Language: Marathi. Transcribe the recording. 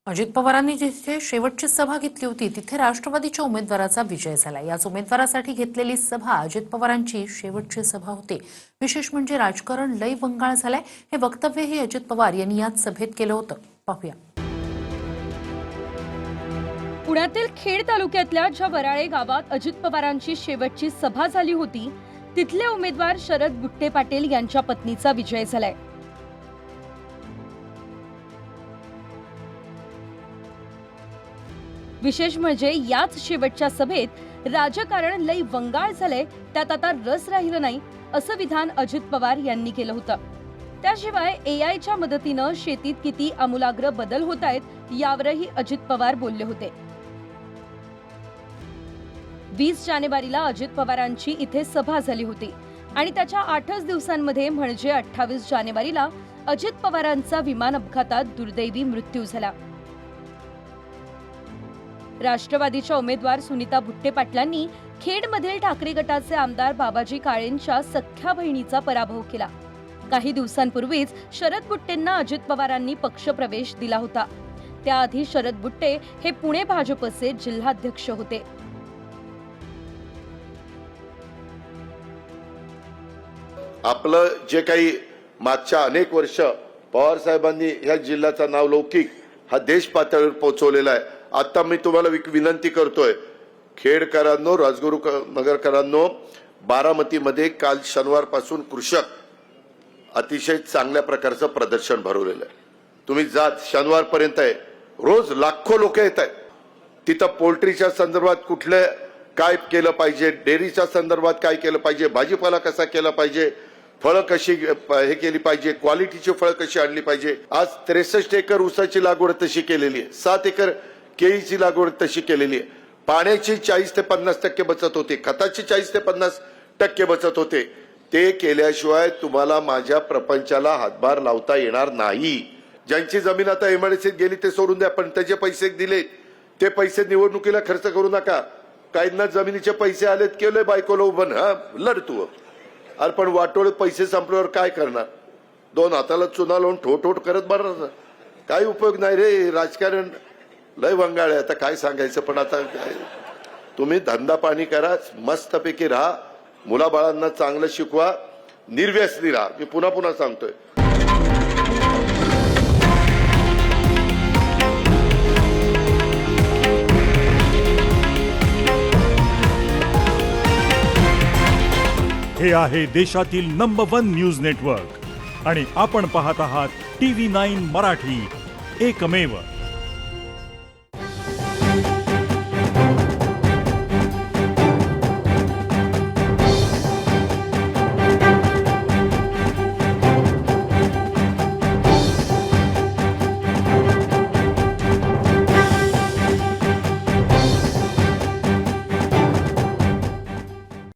अजित पवारांनी जिथे शेवटची सभा घेतली होती तिथे राष्ट्रवादीच्या उमेदवाराचा विजय झाला। याच उमेदवारासाठी घेतलेली सभा अजित पवारांची शेवटची सभा होती। विशेष म्हणजे राजकारण लय वंगाळ झालंय हे वक्तव्यही अजित पवार यांनी याच सभेत केलं होतं। पाहूया। पुण्यातील खेड तालुक्यातल्या ज्या वराळे गावात अजित पवारांची शेवटची सभा झाली होती तिथले उमेदवार शरद बुट्टे पाटील यांच्या पत्नीचा विजय झालाय। विशेष म्हणजे याच शेवटच्या सभेत राजकारण लय वंगाळ झाले, त्यात आता रस राहिलं नाही असं विधान अजित पवार यांनी केलं होतं। त्याशिवाय एआयच्या मदतीनं शेतीत किती आमूलाग्र बदल होत आहेत यावरही अजित पवार बोलले होते। 20 जानेवारीला अजित पवारांची इथे सभा झाली होती आणि त्याच्या 8च दिवसांमध्ये म्हणजे 28 जानेवारीला अजित पवारांचा विमान अपघातात दुर्दैवी मृत्यू झाला। राष्ट्रवादीच्या उमेदवार सुनीता बुट्टे पाटलांनी खेडमधील ठाकरे गटाचे आमदार बाबाजी काळेंच्या सख्ख्या बहिणीचा पराभव केला। काही दिवसांपूर्वीच शरद बुट्टेंना अजित पवारांनी पक्षप्रवेश दिला होता। त्याआधी शरद बुट्टे हे पुणे भाजपचे जिल्हाध्यक्ष होते। आपलं जे काही मागच्या अनेक वर्ष पवार साहेबांनी ह्या जिल्ह्याचा नावलौकिक हा देश पातळीवर पोहोचवलेला आहे। आता मी तुम्हाला विनंती करतोय, खेडकरांनो, राजगुरू नगरकरांनो, बारामतीमध्ये काल शनिवारपासून कृषक अतिशय चांगल्या प्रकारचं प्रदर्शन भरवलेलं आहे। तुम्ही जात शनिवारपर्यंत आहे, रोज लाखो लोक येत आहेत। तिथं पोल्ट्रीच्या संदर्भात कुठले काय केलं पाहिजे, डेअरीच्या संदर्भात काय केलं पाहिजे, भाजीपाला कसा केला पाहिजे, फळं कशी हे केली पाहिजे, क्वालिटीची फळं कशी आणली पाहिजे। आज 63 एकर ऊसाची लागवड तशी केलेली आहे, 7 एकर केळीची लागवड तशी केलेली आहे। पाण्याची 40 ते 50% बचत होते, खताची 40 ते 50% बचत होते। ते केल्याशिवाय तुम्हाला माझ्या प्रपंचाला हातभार लावता येणार नाही। ज्यांची जमीन आता एमआयडीसीत गेली ते सोडून द्या, पण त्याचे पैसे दिले ते पैसे निवडणुकीला खर्च करू नका। काहींना जमिनीचे पैसे आलेत, केले बायकोला उभं, हा लढ तू। अरे पण वाटोळे पैसे संपल्यावर काय करणार? 2 हाताला चुना लावून ठोठ करत बरं, काही उपयोग नाही रे। राजकारण लय वंगाळ आहे, आता काय सांगायचं। पण आता काय, तुम्ही धंदा पाणी करा, मस्तपैकी राहा, मुलाबाळांना चांगलं शिकवा, निर्व्यसनी राहा। मी पुन्हा सांगतोय। हे आहे देशातील नंबर 1 न्यूज नेटवर्क आणि आपण पाहत आहात TV9 मराठी, एकमेव।